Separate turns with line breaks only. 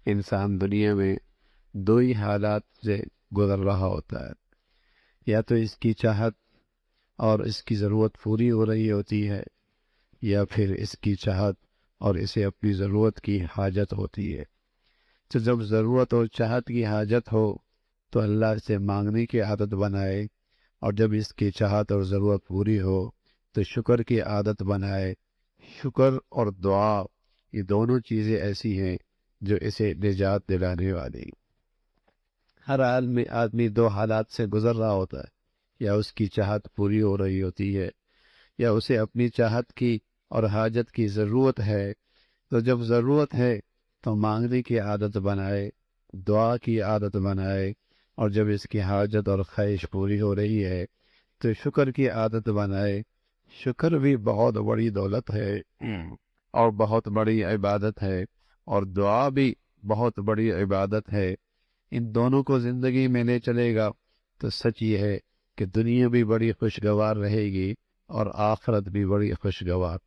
انسان دنیا میں دو ہی حالات سے گزر رہا ہوتا ہے، یا تو اس کی چاہت اور اس کی ضرورت پوری ہو رہی ہوتی ہے، یا پھر اس کی چاہت اور اسے اپنی ضرورت کی حاجت ہوتی ہے۔ تو جب ضرورت اور چاہت کی حاجت ہو تو اللہ سے مانگنے کی عادت بنائے، اور جب اس کی چاہت اور ضرورت پوری ہو تو شکر کی عادت بنائے۔ شکر اور دعا یہ دونوں چیزیں ایسی ہیں جو اسے نجات دلانے والی۔ ہر حال میں آدمی دو حالات سے گزر رہا ہوتا ہے، یا اس کی چاہت پوری ہو رہی ہوتی ہے، یا اسے اپنی چاہت کی اور حاجت کی ضرورت ہے۔ تو جب ضرورت ہے تو مانگنے کی عادت بنائے، دعا کی عادت بنائے، اور جب اس کی حاجت اور خواہش پوری ہو رہی ہے تو شکر کی عادت بنائے۔ شکر بھی بہت بڑی دولت ہے اور بہت بڑی عبادت ہے، اور دعا بھی بہت بڑی عبادت ہے۔ ان دونوں کو زندگی میں لے چلے گا تو سچ یہ ہے کہ دنیا بھی بڑی خوشگوار رہے گی اور آخرت بھی بڑی خوشگوار۔